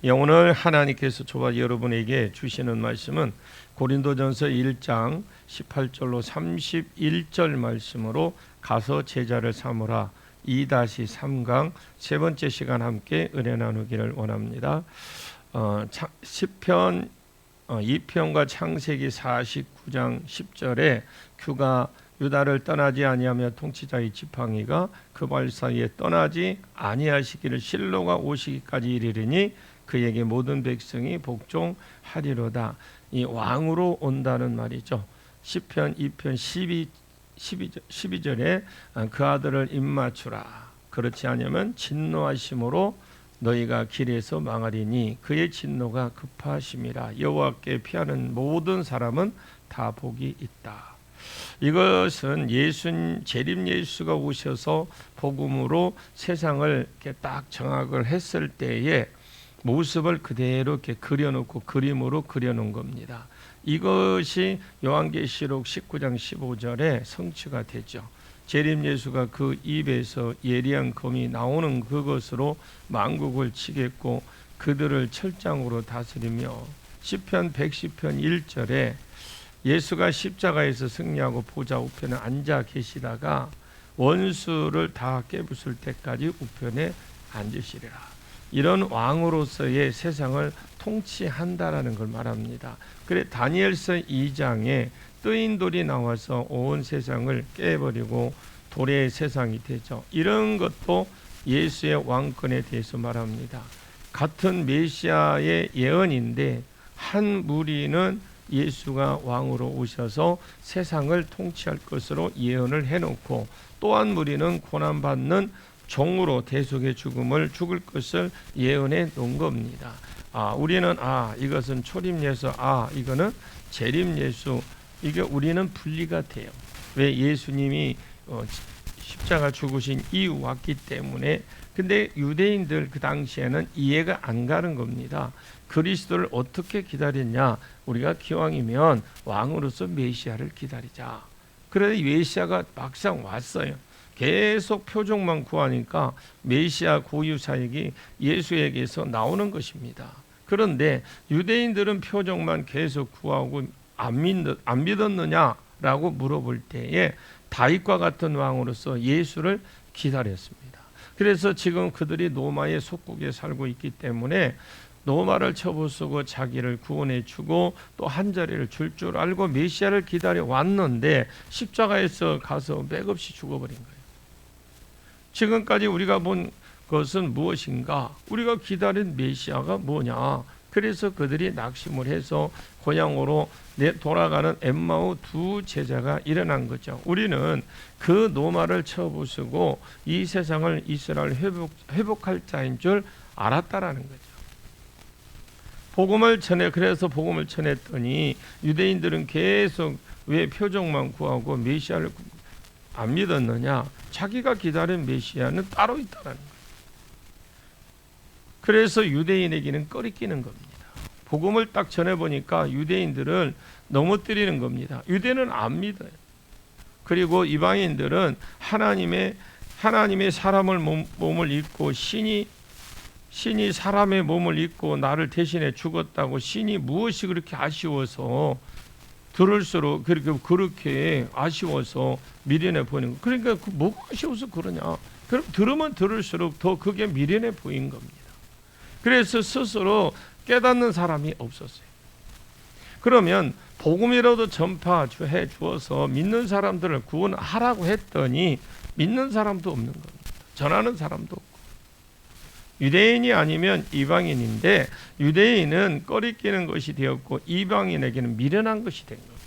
오늘 하나님께서 저와 여러분에게 주시는 말씀은 고린도전서 1장 18절로 31절 말씀으로 가서 제자를 삼으라 2-3강 세 번째 시간 함께 은혜 나누기를 원합니다. 시편 2편과 창세기 49장 10절에 그가 유다를 떠나지 아니하며 통치자의 지팡이가 그 발 사이에 떠나지 아니하시기를 실로가 오시기까지 이르리니 그에게 모든 백성이 복종하리로다. 이 왕으로 온다는 말이죠. 시편 2편 12절에 그 아들을 입맞추라. 그렇지 않으면 진노하심으로 너희가 길에서 망하리니 그의 진노가 급하심이라. 여호와께 피하는 모든 사람은 다 복이 있다. 이것은 재림 예수가 오셔서 복음으로 세상을 이렇게 딱 정확을 했을 때에 모습을 그대로 이렇게 그려놓고 그림으로 그려놓은 겁니다. 이것이 요한계시록 19장 15절에 성취가 되죠. 재림 예수가 그 입에서 예리한 검이 나오는 그것으로 만국을 치겠고 그들을 철장으로 다스리며 시편 110편 1절에 예수가 십자가에서 승리하고 보좌 우편에 앉아 계시다가 원수를 다 깨부술 때까지 우편에 앉으시리라. 이런 왕으로서의 세상을 통치한다라는 걸 말합니다. 그래 다니엘서 2장에 뜨인 돌이 나와서 온 세상을 깨버리고 돌의 세상이 되죠. 이런 것도 예수의 왕권에 대해서 말합니다. 같은 메시아의 예언인데 한 무리는 예수가 왕으로 오셔서 세상을 통치할 것으로 예언을 해놓고 또 한 무리는 고난받는 종으로 대속의 죽음을 죽을 것을 예언해 놓은 겁니다. 우리는 이것은 초림예수, 이거는 재림예수. 이게 우리는 분리가 돼요. 왜? 예수님이 십자가 죽으신 이유 왔기 때문에. 근데 유대인들 그 당시에는 이해가 안 가는 겁니다. 그리스도를 어떻게 기다렸냐? 우리가 기왕이면 왕으로서 메시아를 기다리자. 그래서 메시아가 막상 왔어요. 계속 표적만 구하니까 메시아 고유 사역이 예수에게서 나오는 것입니다. 그런데 유대인들은 표적만 계속 구하고 안 믿었느냐라고 물어볼 때에 다윗과 같은 왕으로서 예수를 기다렸습니다. 그래서 지금 그들이 로마의 속국에 살고 있기 때문에 로마를 쳐부수고 자기를 구원해 주고 또 한 자리를 줄 줄 알고 메시아를 기다려 왔는데 십자가에서 가서 맥없이 죽어버린 거예요. 지금까지 우리가 본 것은 무엇인가? 우리가 기다린 메시아가 뭐냐? 그래서 그들이 낙심을 해서 고향으로 돌아가는 엠마오 두 제자가 일어난 거죠. 우리는 그 로마를 쳐부수고 이 세상을 이스라엘 회복할 자인 줄 알았다라는 거죠. 그래서 복음을 전했더니 유대인들은 계속 왜 표적만 구하고 메시아를 안 믿었느냐? 자기가 기다린 메시아는 따로 있다는 거예요. 그래서 유대인에게는 꺼리끼는 겁니다. 복음을 딱 전해보니까 유대인들은 넘어뜨리는 겁니다. 유대는 안 믿어요. 그리고 이방인들은 하나님의 사람을 몸을 입고 신이 사람의 몸을 입고 나를 대신해 죽었다고 신이 무엇이 그렇게 아쉬워서 들을수록 그렇게 아쉬워서 미련해 보이는 거. 그러니까 뭐가 아쉬워서 그러냐? 그럼 들으면 들을수록 더 그게 미련해 보인 겁니다. 그래서 스스로 깨닫는 사람이 없었어요. 그러면 복음이라도 전파해 주어서 믿는 사람들을 구원하라고 했더니 믿는 사람도 없는 겁니다. 전하는 사람도 없고. 유대인이 아니면 이방인인데 유대인은 꺼리끼는 것이 되었고 이방인에게는 미련한 것이 된 겁니다.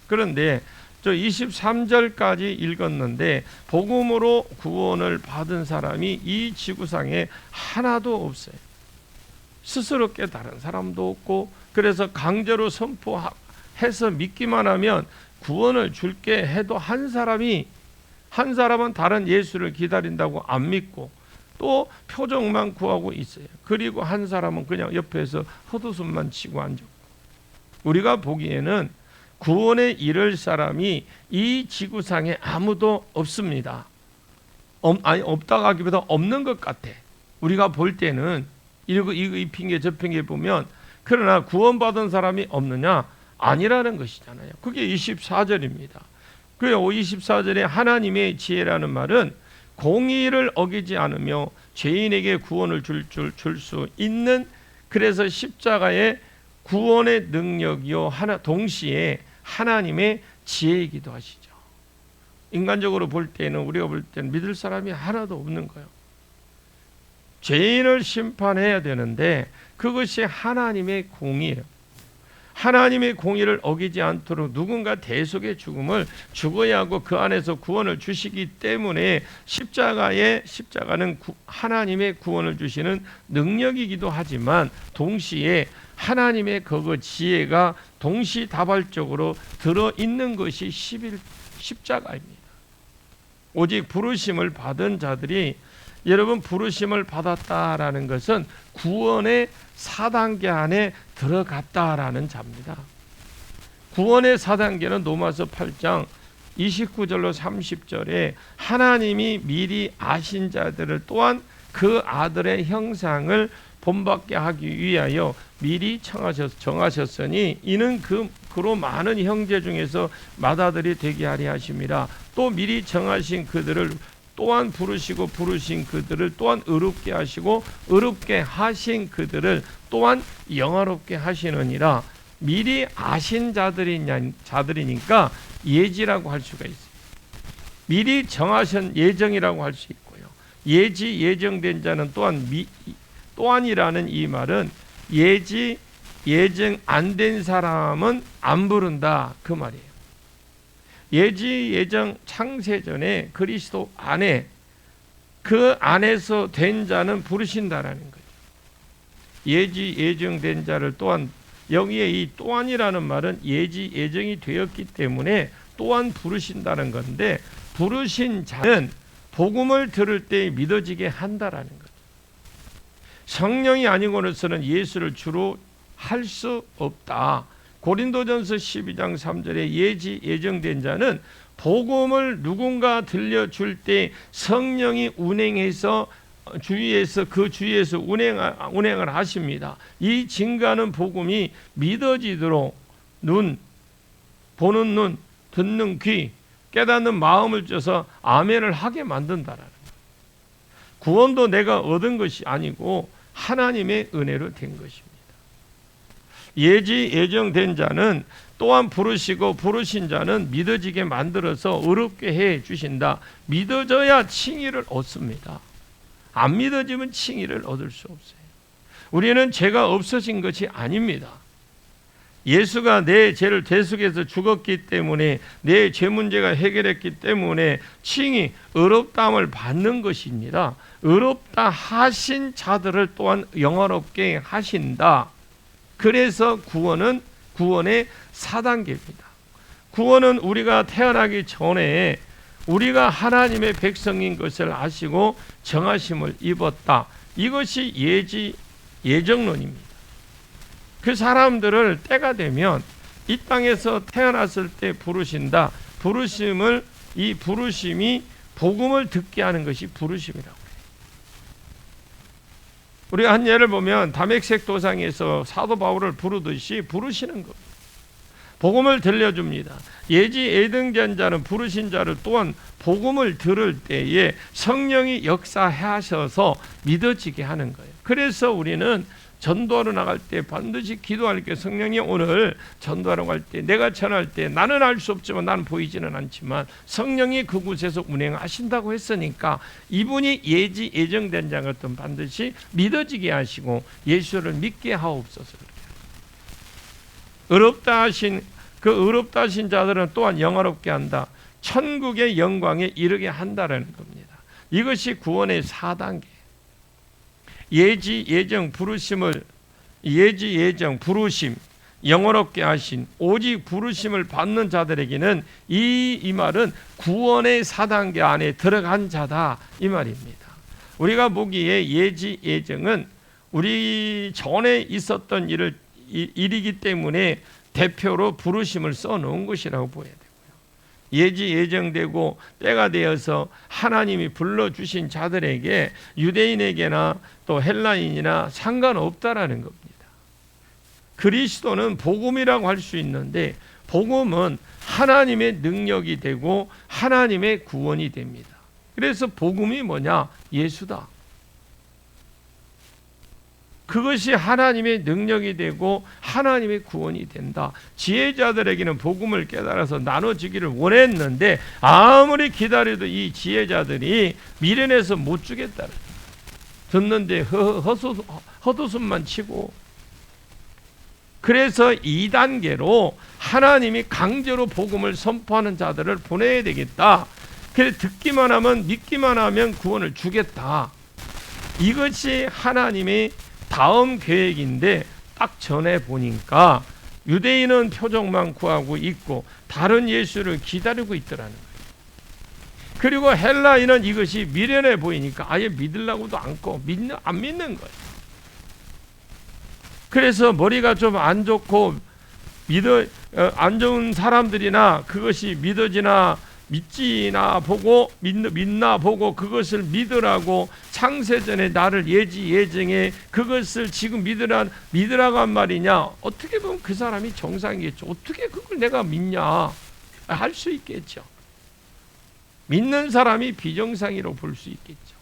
그런데 저 23절까지 읽었는데 복음으로 구원을 받은 사람이 이 지구상에 하나도 없어요. 스스로 깨달은 사람도 없고 그래서 강제로 선포해서 믿기만 하면 구원을 줄게 해도 한 사람은 다른 예수를 기다린다고 안 믿고 또 표적만 구하고 있어요. 그리고 한 사람은 그냥 옆에서 헛웃음만 치고 앉았고 우리가 보기에는 구원에 이를 사람이 이 지구상에 아무도 없습니다. 없다고 하기보다 없는 것 같아. 우리가 볼 때는 이 핑계 저 핑계 보면 그러나 구원받은 사람이 없느냐? 아니라는 것이잖아요. 그게 24절입니다. 그 24절에 하나님의 지혜라는 말은 공의를 어기지 않으며 죄인에게 구원을 줄 수 있는, 그래서 십자가의 구원의 능력이요 동시에 하나님의 지혜이기도 하시죠. 인간적으로 볼 때는, 우리가 볼 때는 믿을 사람이 하나도 없는 거예요. 죄인을 심판해야 되는데 그것이 하나님의 공의예요. 하나님의 공의를 어기지 않도록 누군가 대속의 죽음을 죽어야 하고 그 안에서 구원을 주시기 때문에 십자가는 하나님의 구원을 주시는 능력이기도 하지만 동시에 하나님의 그 지혜가 동시다발적으로 들어있는 것이 십자가입니다. 오직 부르심을 받은 자들이, 여러분, 부르심을 받았다라는 것은 구원의 4단계 안에 들어갔다라는 자입니다. 구원의 4단계는 로마서 8장 29절로 30절에 하나님이 미리 아신 자들을 또한 그 아들의 형상을 본받게 하기 위하여 미리 정하셨으니 이는 그로 많은 형제 중에서 맏아들이 되게 하려 하심이라. 또 미리 정하신 그들을 또한 부르시고 부르신 그들을 또한 의롭게 하시고 의롭게 하신 그들을 또한 영화롭게 하시느니라. 미리 아신 자들이니까 예지라고 할 수가 있어요. 미리 정하신 예정이라고 할 수 있고요. 예지 예정된 자는 또한이라는 이 말은 예지 예정 안 된 사람은 안 부른다 그 말이에요. 예지 예정 창세전에 그리스도 안에 그 안에서 된 자는 부르신다라는 거예요. 예지 예정된 자를 또한, 여기에 이 또한이라는 말은 예지 예정이 되었기 때문에 또한 부르신다는 건데, 부르신 자는 복음을 들을 때 믿어지게 한다라는 거죠. 성령이 아니고서는 예수를 주로 할 수 없다. 고린도전서 12장 3절에 예지 예정된 자는 복음을 누군가 들려줄 때 성령이 운행해서 그 주위에서 운행을 하십니다. 이 증거하는 복음이 믿어지도록 보는 눈, 듣는 귀, 깨닫는 마음을 줘서 아멘을 하게 만든다라는 거예요. 구원도 내가 얻은 것이 아니고 하나님의 은혜로 된 것입니다. 예지 예정된 자는 또한 부르시고 부르신 자는 믿어지게 만들어서 의롭게 해 주신다. 믿어져야 칭의를 얻습니다. 안 믿어지면 칭의를 얻을 수 없어요. 우리는 죄가 없어진 것이 아닙니다. 예수가 내 죄를 대속해서 죽었기 때문에, 내 죄 문제가 해결했기 때문에 칭의, 의롭다함을 받는 것입니다. 의롭다 하신 자들을 또한 영화롭게 하신다. 그래서 구원은 구원의 4단계입니다. 구원은 우리가 태어나기 전에 우리가 하나님의 백성인 것을 아시고 정하심을 입었다. 이것이 예지 예정론입니다. 그 사람들을 때가 되면 이 땅에서 태어났을 때 부르신다. 이 부르심이 복음을 듣게 하는 것이 부르심이라고 해요. 우리가 한 예를 보면 다메섹 도상에서 사도 바울을 부르듯이 부르시는 겁니다. 복음을 들려줍니다. 예지 예정된 자는 부르신 자를 또한 복음을 들을 때에 성령이 역사하셔서 믿어지게 하는 거예요. 그래서 우리는 전도하러 나갈 때 반드시 기도할 때, 성령이 오늘 전도하러 갈 때, 내가 전할 때, 나는 알 수 없지만, 나는 보이지는 않지만 성령이 그곳에서 운행하신다고 했으니까 이분이 예지 예정된 자것은 반드시 믿어지게 하시고 예수를 믿게 하옵소서. 의롭다 하신 자들은 또한 영화롭게 한다. 천국의 영광에 이르게 한다라는 겁니다. 이것이 구원의 4단계. 예지 예정 부르심, 영화롭게 하신, 오직 부르심을 받는 자들에게는 이 말은 구원의 4단계 안에 들어간 자다 이 말입니다. 우리가 보기에 예지 예정은 우리 전에 있었던 일이기 때문에 대표로 부르심을 써놓은 것이라고 보여야 되고요. 예정되고 때가 되어서 하나님이 불러주신 자들에게 유대인에게나 또 헬라인이나 상관없다라는 겁니다. 그리스도는 복음이라고 할 수 있는데 복음은 하나님의 능력이 되고 하나님의 구원이 됩니다. 그래서 복음이 뭐냐? 예수다. 그것이 하나님의 능력이 되고 하나님의 구원이 된다. 지혜자들에게는 복음을 깨달아서 나눠주기를 원했는데 아무리 기다려도 이 지혜자들이 미련해서 못 주겠다. 듣는데 헛웃음만 치고, 그래서 2단계로 하나님이 강제로 복음을 선포하는 자들을 보내야 되겠다. 그래서 듣기만 하면, 믿기만 하면 구원을 주겠다. 이것이 하나님의 다음 계획인데 딱 전에 보니까 유대인은 표적만 구하고 있고 다른 예수를 기다리고 있더라는 거예요. 그리고 헬라인은 이것이 미련해 보이니까 아예 믿으려고도 않고 안 믿는 거예요. 그래서 머리가 좀 안 좋고 안 좋은 사람들이나 그것이 믿지나 보고 믿나 보고 그것을 믿으라고 창세전에 나를 예정해 그것을 지금 믿으라고 한 말이냐? 어떻게 보면 그 사람이 정상이겠죠. 어떻게 그걸 내가 믿냐? 할 수 있겠죠. 믿는 사람이 비정상이라고 볼 수 있겠죠.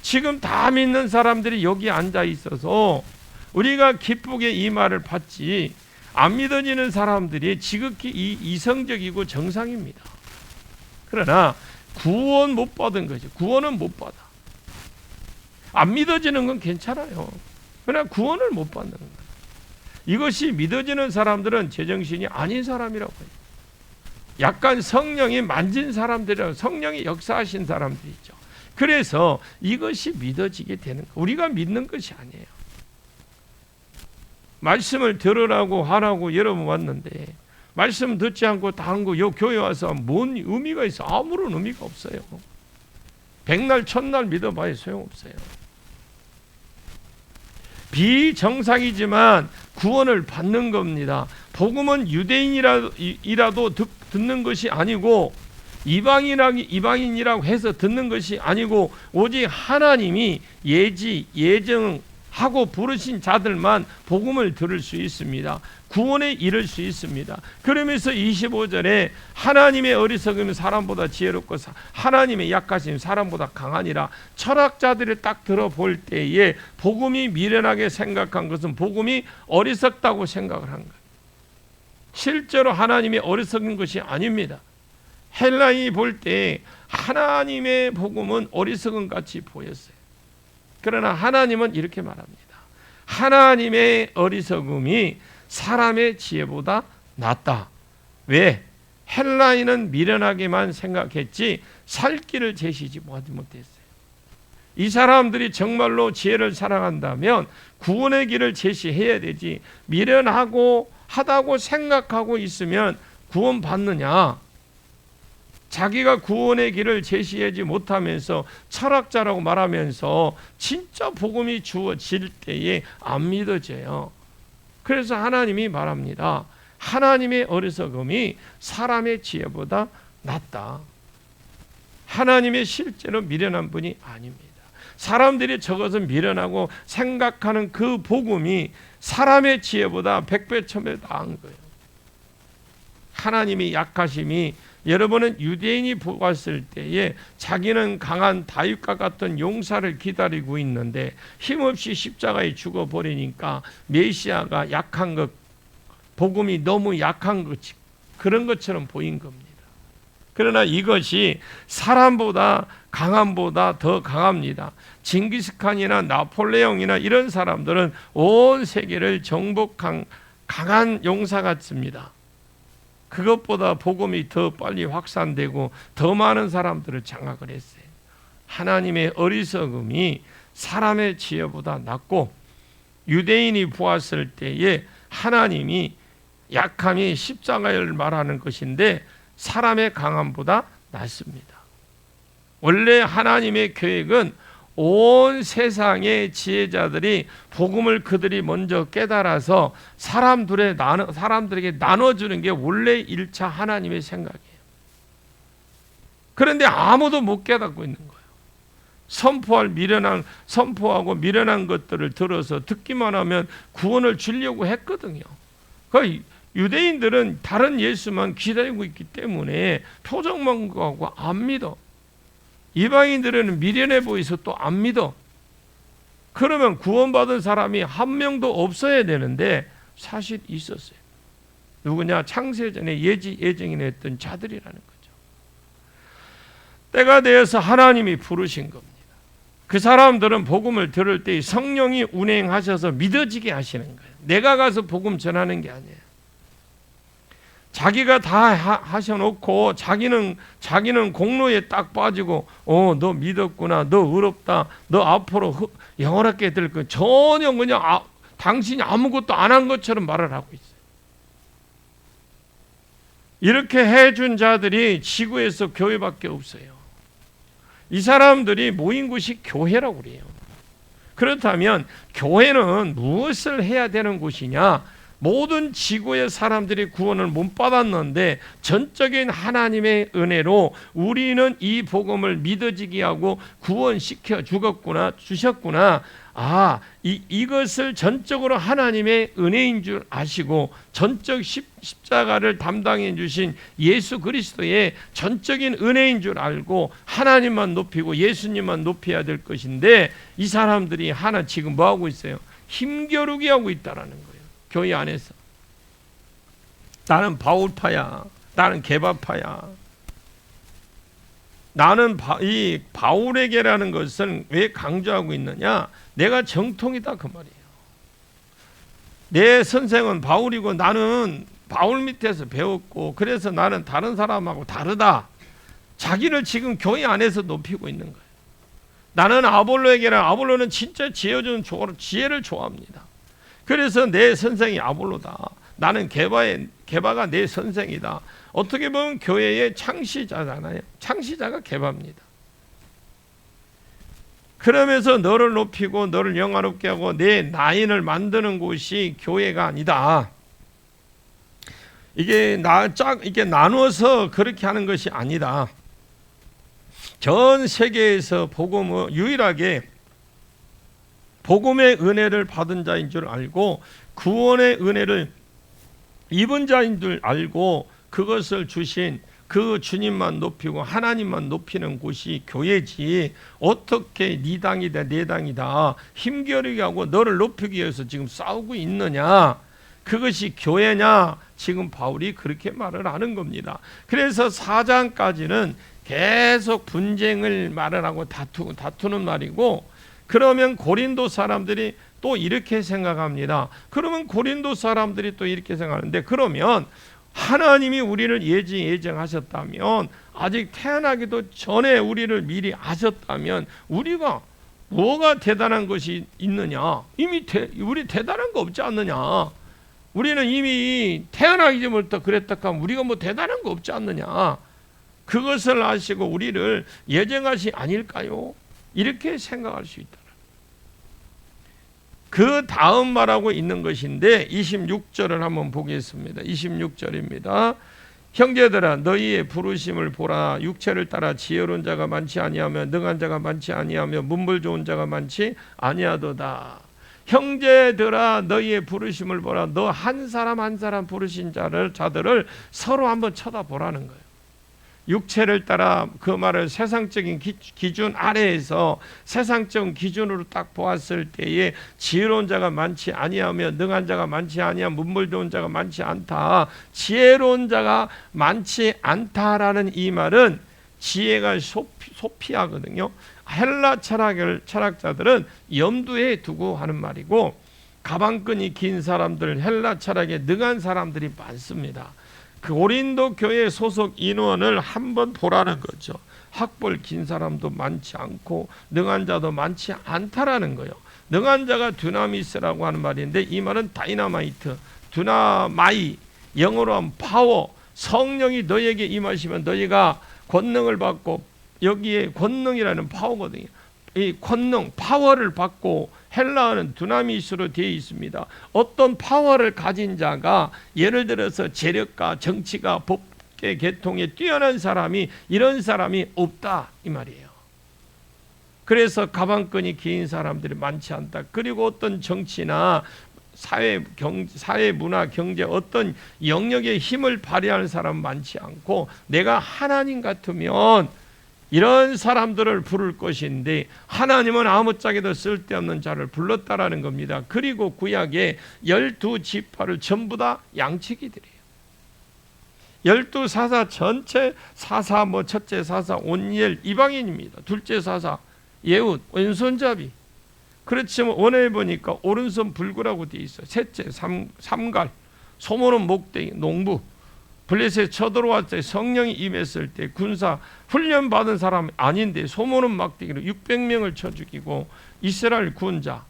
지금 다 믿는 사람들이 여기 앉아 있어서 우리가 기쁘게 이 말을 받지, 안 믿어지는 사람들이 지극히 이성적이고 정상입니다. 그러나 구원 못 받은 거죠. 구원은 못 받아. 안 믿어지는 건 괜찮아요. 그러나 구원을 못 받는 거예요. 이것이 믿어지는 사람들은 제정신이 아닌 사람이라고 해요. 약간 성령이 만진 사람들이라고, 성령이 역사하신 사람들이죠. 그래서 이것이 믿어지게 되는 거예요. 우리가 믿는 것이 아니에요. 말씀을 들으라고 하라고 여러 번 왔는데 말씀 듣지 않고 다 한 거, 요 교회 와서 뭔 의미가 있어? 아무런 의미가 없어요. 백날 천날 믿어봐야 소용없어요. 비정상이지만 구원을 받는 겁니다. 복음은 유대인이라도 듣는 것이 아니고 이방인이라고 해서 듣는 것이 아니고 오직 하나님이 예정하고 부르신 자들만 복음을 들을 수 있습니다. 구원에 이를 수 있습니다. 그러면서 25절에 하나님의 어리석음이 사람보다 지혜롭고 하나님의 약하심이 사람보다 강하니라. 철학자들이 딱 들어볼 때에 복음이 미련하게 생각한 것은 복음이 어리석다고 생각을 한 거예요. 실제로 하나님이 어리석은 것이 아닙니다. 헬라인이 볼 때 하나님의 복음은 어리석은 같이 보였어요. 그러나 하나님은 이렇게 말합니다. 하나님의 어리석음이 사람의 지혜보다 낫다. 왜? 헬라인은 미련하게만 생각했지 살 길을 제시지 못했어요. 이 사람들이 정말로 지혜를 사랑한다면 구원의 길을 제시해야 되지, 미련하고 하다고 생각하고 있으면 구원 받느냐? 자기가 구원의 길을 제시하지 못하면서 철학자라고 말하면서 진짜 복음이 주어질 때에 안 믿어져요. 그래서 하나님이 말합니다. 하나님의 어리석음이 사람의 지혜보다 낫다. 하나님의 실제로 미련한 분이 아닙니다. 사람들이 저것을 미련하고 생각하는 그 복음이 사람의 지혜보다 100배 1000배 나은 거예요. 하나님의 약하심이, 여러분은 유대인이 보았을 때에 자기는 강한 다윗과 같은 용사를 기다리고 있는데 힘없이 십자가에 죽어버리니까 메시아가 약한 것, 복음이 너무 약한 것, 그런 것처럼 보인 겁니다. 그러나 이것이 사람보다 강함보다 더 강합니다. 징기스칸이나 나폴레옹이나 이런 사람들은 온 세계를 정복한 강한 용사 같습니다. 그것보다 복음이 더 빨리 확산되고 더 많은 사람들을 장악을 했어요. 하나님의 어리석음이 사람의 지혜보다 낫고, 유대인이 보았을 때에 하나님이 약함이 십자가를 말하는 것인데 사람의 강함보다 낫습니다. 원래 하나님의 계획은 온 세상의 지혜자들이 복음을 그들이 먼저 깨달아서 사람들에게 나눠주는 게 원래 1차 하나님의 생각이에요. 그런데 아무도 못 깨닫고 있는 거예요. 선포하고 미련한 것들을 들어서 듣기만 하면 구원을 주려고 했거든요. 그러니까 유대인들은 다른 예수만 기다리고 있기 때문에 표정만 하고 안 믿어. 이방인들은 미련해 보여서 또 안 믿어. 그러면 구원받은 사람이 한 명도 없어야 되는데 사실 있었어요. 누구냐? 창세전에 예정이나 했던 자들이라는 거죠. 때가 되어서 하나님이 부르신 겁니다. 그 사람들은 복음을 들을 때 성령이 운행하셔서 믿어지게 하시는 거예요. 내가 가서 복음 전하는 게 아니에요. 자기가 다 하셔놓고 자기는 공로에 딱 빠지고 너 믿었구나, 너 의롭다, 너 앞으로 영원하게 될 거, 전혀 그냥 당신이 아무것도 안 한 것처럼 말을 하고 있어요. 이렇게 해준 자들이 지구에서 교회밖에 없어요. 이 사람들이 모인 곳이 교회라고 그래요. 그렇다면 교회는 무엇을 해야 되는 곳이냐? 모든 지구의 사람들이 구원을 못 받았는데 전적인 하나님의 은혜로 우리는 이 복음을 믿어지게 하고 구원시켜 주셨구나. 이것을 전적으로 하나님의 은혜인 줄 아시고 전적 십자가를 담당해 주신 예수 그리스도의 전적인 은혜인 줄 알고 하나님만 높이고 예수님만 높여야 될 것인데 이 사람들이 지금 뭐 하고 있어요? 힘겨루기 하고 있다라는 거예요. 교회 안에서 나는 바울파야, 나는 개바파야. 나는 이 바울에게라는 것은 왜 강조하고 있느냐? 내가 정통이다 그 말이에요. 내 선생은 바울이고 나는 바울 밑에서 배웠고 그래서 나는 다른 사람하고 다르다. 자기를 지금 교회 안에서 높이고 있는 거예요. 나는 아볼로는 진짜 지혜를 좋아합니다. 그래서 내 선생이 아볼로다. 나는 게바가 내 선생이다. 어떻게 보면 교회의 창시자잖아요. 창시자가 게바입니다. 그러면서 너를 높이고 너를 영화롭게 하고 내 나인을 만드는 곳이 교회가 아니다. 이게 나누어서 그렇게 하는 것이 아니다. 전 세계에서 유일하게 복음의 은혜를 받은 자인 줄 알고 구원의 은혜를 입은 자인 줄 알고 그것을 주신 그 주님만 높이고 하나님만 높이는 곳이 교회지 어떻게 네 당이다 내 당이다 힘겨루게 하고 너를 높이기 위해서 지금 싸우고 있느냐, 그것이 교회냐? 지금 바울이 그렇게 말을 하는 겁니다. 그래서 4장까지는 계속 분쟁을 말을 하고 다투는 말이고, 그러면 고린도 사람들이 또 이렇게 생각합니다. 그러면 고린도 사람들이 또 이렇게 생각하는데, 그러면 하나님이 우리를 예정하셨다면, 아직 태어나기도 전에 우리를 미리 아셨다면 우리가 뭐가 대단한 것이 있느냐? 이미 우리 대단한 거 없지 않느냐? 우리는 이미 태어나기 전부터 그랬다 하면 우리가 뭐 대단한 거 없지 않느냐? 그것을 아시고 우리를 예정하시 아닐까요? 이렇게 생각할 수 있다. 그 다음 말하고 있는 것인데 26절을 한번 보겠습니다. 26절입니다. 형제들아 너희의 부르심을 보라. 육체를 따라 지혜로운 자가 많지 아니하며 능한 자가 많지 아니하며 문물 좋은 자가 많지 아니하도다. 형제들아 너희의 부르심을 보라. 너 한 사람 한 사람 부르신 자들을 서로 한번 쳐다보라는 거예요. 육체를 따라 그 말을 세상적인 기준 아래에서 세상적 기준으로 딱 보았을 때에 지혜로운 자가 많지 아니하며 능한 자가 많지 아니하며 문물 좋은 자가 많지 않다. 지혜로운 자가 많지 않다라는 이 말은 지혜가 소피하거든요. 헬라 철학자들은 염두에 두고 하는 말이고, 가방끈이 긴 사람들, 헬라 철학에 능한 사람들이 많습니다. 그 고린도 교회 소속 인원을 한번 보라는 거죠. 학벌 긴 사람도 많지 않고 능한 자도 많지 않다라는 거예요. 능한 자가 두나미스라고 하는 말인데, 이 말은 다이너마이트, 두나마이, 영어로 하면 파워, 성령이 너에게 임하시면 너희가 권능을 받고, 여기에 권능이라는 파워거든요. 이 권능, 파워를 받고, 헬라어는 두나미스로 되어 있습니다. 어떤 파워를 가진 자가 예를 들어서 재력가, 정치가, 학계 계통에 뛰어난 사람이 이런 사람이 없다 이 말이에요. 그래서 가방끈이 긴 사람들이 많지 않다. 그리고 어떤 정치나 사회, 문화, 경제 어떤 영역에 힘을 발휘하는 사람 많지 않고 내가 하나님 같으면 이런 사람들을 부를 것인데 하나님은 아무짝에도 쓸데없는 자를 불렀다라는 겁니다. 그리고 구약에 12지파를 전부 다 양치기들이에요. 12사사 전체 사사 첫째 사사 온니엘 이방인입니다. 둘째 사사 예훗 왼손잡이. 그렇지만 원어에 보니까 오른손 불구라고 되어 있어요. 셋째 삼갈, 소모는 목대기, 농부. 블레셋에 쳐들어왔을 때 성령이 임했을 때 군사 훈련 받은 사람 아닌데 소모는 막대기로 600명을 쳐 죽이고 이스라엘 구원자.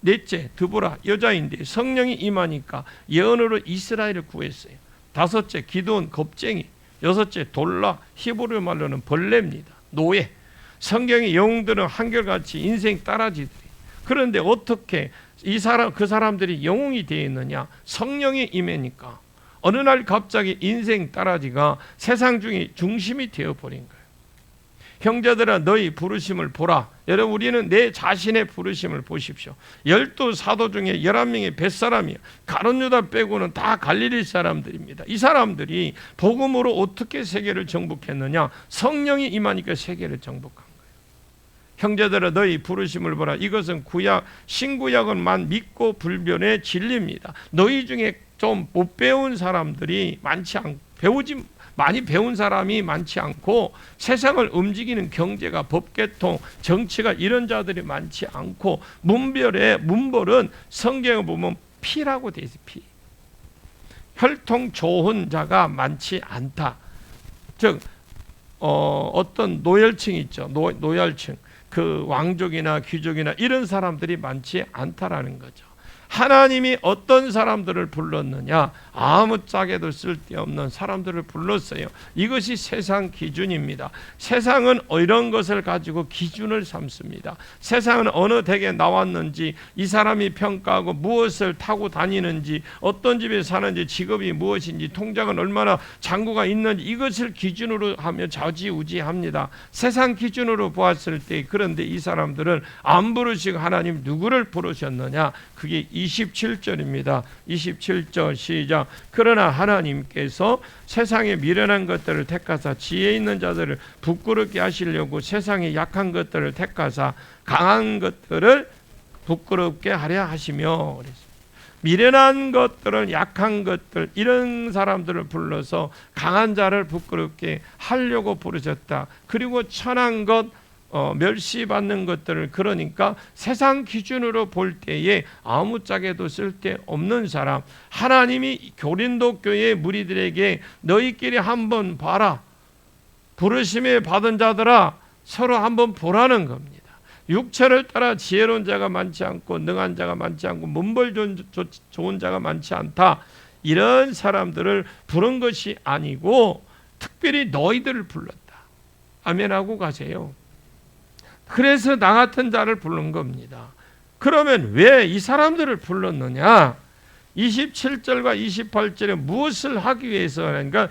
넷째 드보라 여자인데 성령이 임하니까 예언으로 이스라엘을 구했어요. 다섯째 기드온 겁쟁이. 여섯째 돌라 히브리 말로는 벌레입니다. 노예. 성경의 영웅들은 한결같이 인생 따라지들이. 그런데 어떻게 그 사람들이 영웅이 되어 있느냐? 성령이 임하니까 어느 날 갑자기 인생 따라지가 세상 중에 중심이 되어버린 거예요. 형제들아 너희 부르심을 보라. 여러분 우리는 내 자신의 부르심을 보십시오. 12사도 중에 11명의 벳사람이에요. 가룟 유다 빼고는 다 갈릴리 사람들입니다. 이 사람들이 복음으로 어떻게 세계를 정복했느냐? 성령이 임하니까 세계를 정복한 거예요. 형제들아 너희 부르심을 보라. 이것은 구약 신구약은만 믿고 불변의 진리입니다. 너희 중에 좀 못 배운 사람들이 많지 않고 많이 배운 사람이 많지 않고 세상을 움직이는 경제가 법계통 정치가 이런 자들이 많지 않고 문벌은 성경을 보면 피라고 되어 있어요. 피. 혈통 좋은 자가 많지 않다. 즉 어떤 노열층 있죠. 노열층. 그 왕족이나 귀족이나 이런 사람들이 많지 않다라는 거죠. 하나님이 어떤 사람들을 불렀느냐? 아무짝에도 쓸데없는 사람들을 불렀어요. 이것이 세상 기준입니다. 세상은 이런 것을 가지고 기준을 삼습니다. 세상은 어느 댁에 나왔는지, 이 사람이 평가하고 무엇을 타고 다니는지, 어떤 집에 사는지, 직업이 무엇인지, 통장은 얼마나 잔고가 있는지 이것을 기준으로 하며 좌지우지합니다. 세상 기준으로 보았을 때 그런데 이 사람들은 안 부르시고 하나님 누구를 부르셨느냐? 그게 27절입니다. 27절 시작. 그러나 하나님께서 세상에 미련한 것들을 택하사 지혜 있는 자들을 부끄럽게 하시려고 세상에 약한 것들을 택하사 강한 것들을 부끄럽게 하려 하시며 미련한 것들을 약한 것들 이런 사람들을 불러서 강한 자를 부끄럽게 하려고 부르셨다. 그리고 천한 것 멸시받는 것들을 그러니까 세상 기준으로 볼 때에 아무짝에도 쓸데없는 사람 하나님이 고린도 교회 무리들에게 너희끼리 한번 봐라. 부르심에 받은 자들아 서로 한번 보라는 겁니다. 육체를 따라 지혜로운 자가 많지 않고 능한 자가 많지 않고 문벌 좋은 자가 많지 않다. 이런 사람들을 부른 것이 아니고 특별히 너희들을 불렀다. 아멘하고 가세요. 그래서 나 같은 자를 부른 겁니다. 그러면 왜 이 사람들을 불렀느냐? 27절과 28절에 무엇을 하기 위해서 그러니까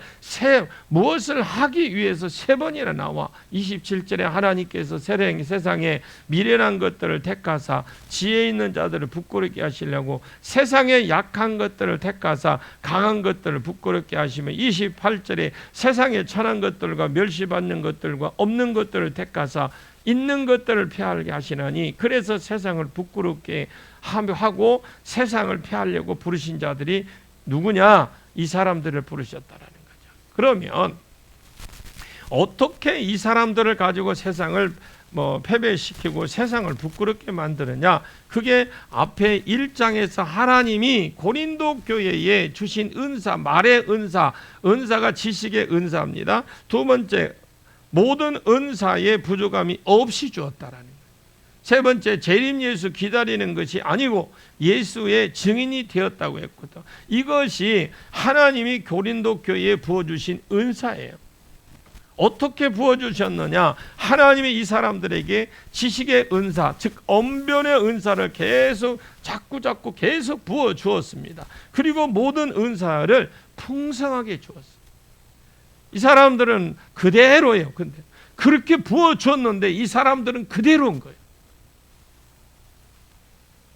무엇을 하기 위해서 세 번이나 나와. 27절에 하나님께서 세상에 미련한 것들을 택하사 지혜 있는 자들을 부끄럽게 하시려고 세상에 약한 것들을 택하사 강한 것들을 부끄럽게 하시며 28절에 세상에 천한 것들과 멸시받는 것들과 없는 것들을 택하사 있는 것들을 폐하게 하시나니 그래서 세상을 부끄럽게 하고 세상을 폐하려고 부르신 자들이 누구냐? 이 사람들을 부르셨다라는 거죠. 그러면 어떻게 이 사람들을 가지고 세상을 패배시키고 세상을 부끄럽게 만드느냐? 그게 앞에 1장에서 하나님이 고린도 교회에 주신 은사, 말의 은사가 지식의 은사입니다. 두 번째 모든 은사의 부족함이 없이 주었다라는 거예요. 세 번째 재림 예수 기다리는 것이 아니고 예수의 증인이 되었다고 했거든. 이것이 하나님이 고린도 교회에 부어주신 은사예요. 어떻게 부어주셨느냐? 하나님이 이 사람들에게 지식의 은사, 즉 언변의 은사를 계속 자꾸 계속 부어주었습니다. 그리고 모든 은사를 풍성하게 주었습니다. 이 사람들은 그대로예요. 근데 그렇게 부어줬는데 이 사람들은 그대로인 거예요.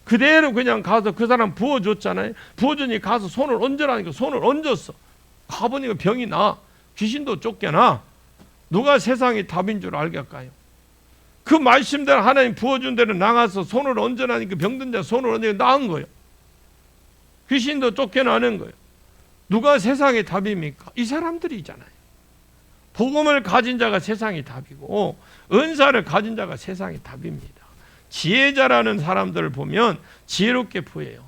그대로 그냥 가서 그 사람 부어줬잖아요. 부어주니 가서 손을 얹으라니까 손을 얹었어. 가보니까 병이 나. 귀신도 쫓겨나. 누가 세상이 답인 줄 알겠까요? 그 말씀대로 하나님 부어준 대로 나가서 손을 얹으라니까 병든 자 손을 얹으니까 나은 거예요. 귀신도 쫓겨나는 거예요. 누가 세상의 답입니까? 이 사람들이잖아요. 복음을 가진 자가 세상의 답이고 은사를 가진 자가 세상의 답입니다. 지혜자라는 사람들을 보면 지혜롭게 보여요.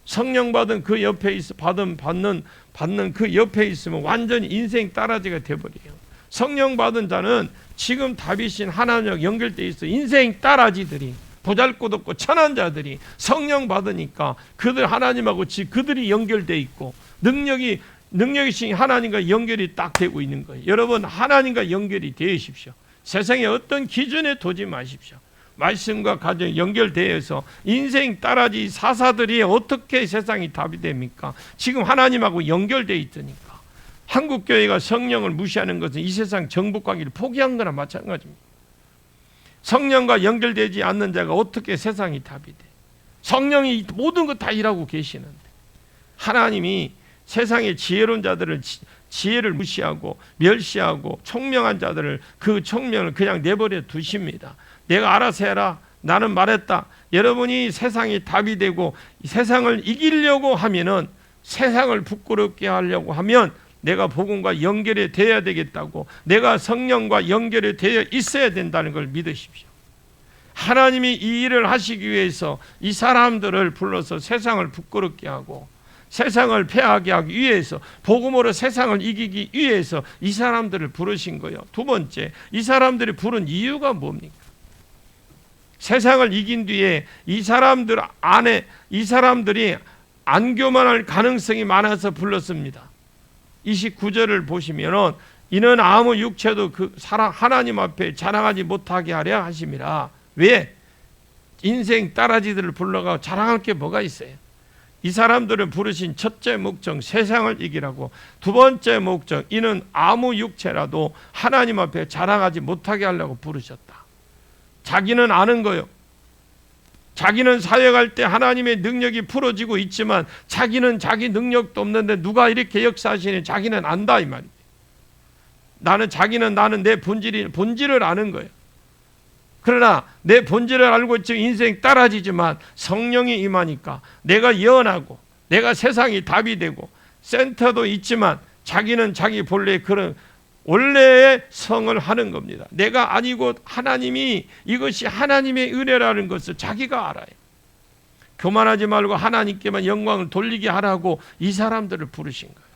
성령 받은 그 옆에 받는 그 옆에 있으면 완전히 인생 따라지가 돼버려요. 성령 받은 자는 지금 다윗인 하나님과 연결돼 있어. 인생 따라지들이 보잘것없고 천한 자들이 성령 받으니까 그들 하나님하고 그들이 연결돼 있고 능력이신 하나님과 연결이 딱 되고 있는 거예요. 여러분 하나님과 연결이 되십시오. 세상에 어떤 기준에 두지 마십시오. 말씀과 가정 연결되어서 인생 따라지 사사들이 어떻게 세상이 답이 됩니까? 지금 하나님하고 연결되어 있으니까. 한국교회가 성령을 무시하는 것은 이 세상 정복하기를 포기한 거나 마찬가지입니다. 성령과 연결되지 않는 자가 어떻게 세상이 답이 돼? 성령이 모든 것 다 일하고 계시는데 하나님이 세상의 지혜로운 자들을 지혜를 무시하고 멸시하고 총명한 자들을 그 총명을 그냥 내버려 두십니다. 내가 알아서 해라. 나는 말했다. 여러분이 세상이 답이 되고 세상을 이기려고 하면은 세상을 부끄럽게 하려고 하면 내가 복음과 연결이 되어야 되겠다고 내가 성령과 연결이 되어 있어야 된다는 걸 믿으십시오. 하나님이 이 일을 하시기 위해서 이 사람들을 불러서 세상을 부끄럽게 하고 세상을 패하게 하기 위해서 복음으로 세상을 이기기 위해서 이 사람들을 부르신 거예요. 두 번째, 이 사람들이 부른 이유가 뭡니까? 세상을 이긴 뒤에 이 사람들이 안 교만할 가능성이 많아서 불렀습니다. 29절을 보시면은 이는 아무 육체도 그 하나님 앞에 자랑하지 못하게 하려 하심이라. 왜? 인생 따라지들을 불러가 자랑할 게 뭐가 있어요? 이 사람들은 부르신 첫째 목적 세상을 이기라고, 두 번째 목적 이는 아무 육체라도 하나님 앞에 자랑하지 못하게 하려고 부르셨다. 자기는 아는 거요. 자기는 사역할 때 하나님의 능력이 풀어지고 있지만 자기는 자기 능력도 없는데 누가 이렇게 역사하시니 자기는 안다 이 말이에요. 나는 내 본질을 아는 거예요. 그러나 내 본질을 알고 있지만 인생 따라지지만 성령이 임하니까 내가 예언하고 내가 세상이 답이 되고 센터도 있지만 자기는 자기 본래의 그런 원래의 성을 하는 겁니다. 내가 아니고 하나님이 이것이 하나님의 은혜라는 것을 자기가 알아요. 교만하지 말고 하나님께만 영광을 돌리게 하라고 이 사람들을 부르신 거예요.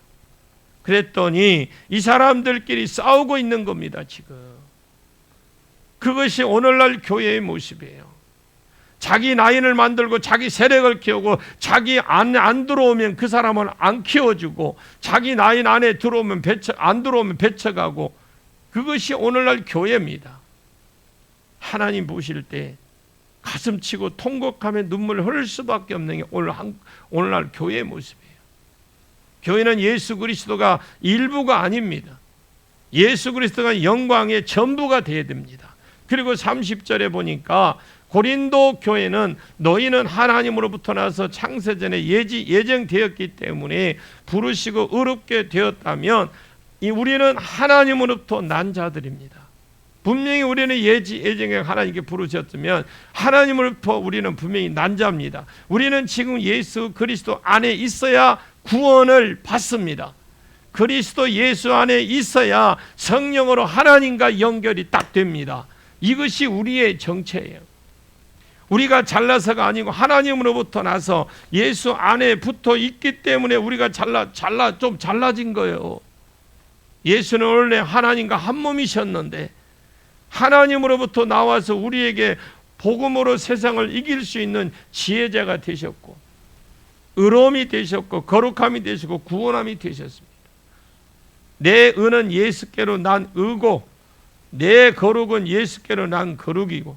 그랬더니 이 사람들끼리 싸우고 있는 겁니다. 지금 그것이 오늘날 교회의 모습이에요. 자기 라인을 만들고 자기 세력을 키우고 자기 안 들어오면 그 사람은 안 키워주고 자기 라인 안에 들어오면 안 들어오면 배척하고, 그것이 오늘날 교회입니다. 하나님 보실 때 가슴 치고 통곡하며 눈물을 흘릴 수밖에 없는 게 오늘날 교회의 모습이에요. 교회는 예수 그리스도가 일부가 아닙니다. 예수 그리스도가 영광의 전부가 되어야 됩니다. 그리고 30절에 보니까 고린도 교회는 너희는 하나님으로부터 나서 창세전에 예정되었기 때문에 부르시고 의롭게 되었다면 우리는 하나님으로부터 난 자들입니다. 분명히 우리는 예정에 하나님께 부르셨으면 하나님으로부터 우리는 분명히 난 자입니다. 우리는 지금 예수 그리스도 안에 있어야 구원을 받습니다. 그리스도 예수 안에 있어야 성령으로 하나님과 연결이 딱 됩니다. 이것이 우리의 정체예요. 우리가 잘나서가 아니고 하나님으로부터 나서 예수 안에 붙어 있기 때문에 우리가 좀 잘나진 거예요. 예수는 원래 하나님과 한 몸이셨는데 하나님으로부터 나와서 우리에게 복음으로 세상을 이길 수 있는 지혜자가 되셨고 의로움이 되셨고 거룩함이 되시고 구원함이 되셨습니다. 내 의는 예수께로 난 의고 내 거룩은 예수께로 난 거룩이고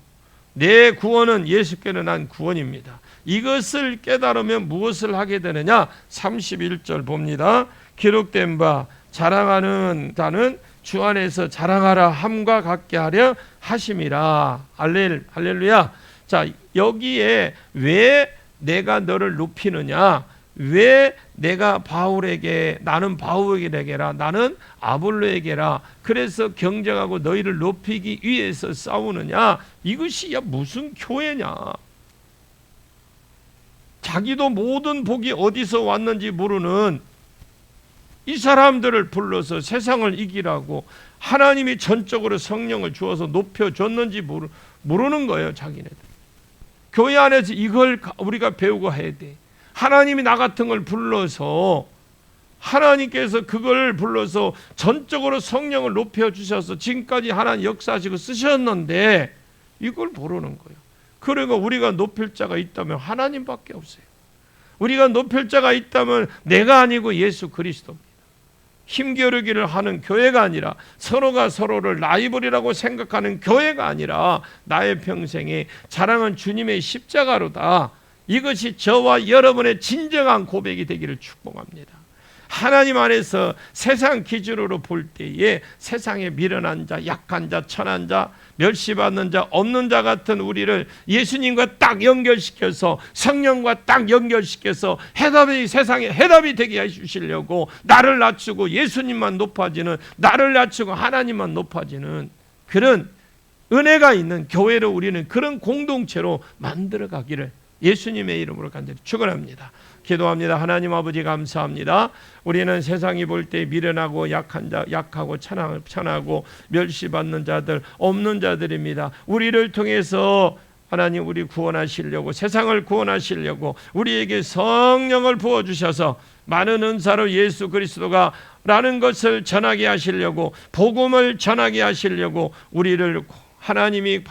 내 구원은 예수께로 난 구원입니다. 이것을 깨달으면 무엇을 하게 되느냐? 31절 봅니다. 기록된 바 자랑하는 자는 주 안에서 자랑하라 함과 같게 하려 하심이라. 할렐루야. 자, 여기에 왜 내가 너를 높이느냐, 왜 내가 나는 바울에게라, 나는 아볼로에게라, 그래서 경쟁하고 너희를 높이기 위해서 싸우느냐, 이것이 무슨 교회냐. 자기도 모든 복이 어디서 왔는지 모르는 이 사람들을 불러서 세상을 이기라고 하나님이 전적으로 성령을 주어서 높여줬는지 모르는 거예요. 자기네들. 교회 안에서 이걸 우리가 배우고 해야 돼. 하나님이 나 같은 걸 불러서, 하나님께서 그걸 불러서 전적으로 성령을 높여주셔서 지금까지 하나님 역사하시고 쓰셨는데 이걸 모르는 거예요. 그리고 우리가 높일 자가 있다면 하나님밖에 없어요. 우리가 높일 자가 있다면 내가 아니고 예수 그리스도입니다. 힘겨루기를 하는 교회가 아니라, 서로가 서로를 라이벌이라고 생각하는 교회가 아니라, 나의 평생에 자랑은 주님의 십자가로다. 이것이 저와 여러분의 진정한 고백이 되기를 축복합니다. 하나님 안에서 세상 기준으로 볼 때에 세상에 미련한 자, 약한 자, 천한 자, 멸시받는 자, 없는 자 같은 우리를 예수님과 딱 연결시켜서, 성령과 딱 연결시켜서 세상에 해답이 되게 해주시려고 나를 낮추고 예수님만 높아지는, 나를 낮추고 하나님만 높아지는 그런 은혜가 있는 교회로, 우리는 그런 공동체로 만들어가기를 예수님의 이름으로 간절히 축원합니다. 기도합니다. 하나님 아버지 감사합니다. 우리는 세상이 볼 때 미련하고 약한 자, 약하고 천하고 멸시받는 자들, 없는 자들입니다. 우리를 통해서 하나님 우리 구원하시려고, 세상을 구원하시려고 우리에게 성령을 부어주셔서 많은 은사로 예수 그리스도가 라는 것을 전하게 하시려고, 복음을 전하게 하시려고 우리를 하나님이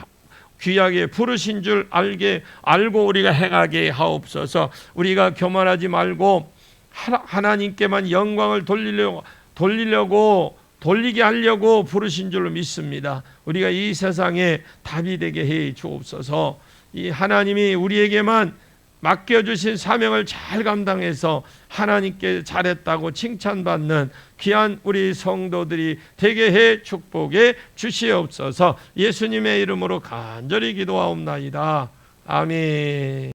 귀하게 부르신 줄 알고 우리가 행하게 하옵소서. 우리가 교만하지 말고 하나님께만 영광을 돌리게 하려고 부르신 줄로 믿습니다. 우리가 이 세상에 답이 되게 해 주옵소서. 이 하나님이 우리에게만 맡겨주신 사명을 잘 감당해서 하나님께 잘했다고 칭찬받는 귀한 우리 성도들이 되게 해 축복해 주시옵소서. 예수님의 이름으로 간절히 기도하옵나이다. 아멘.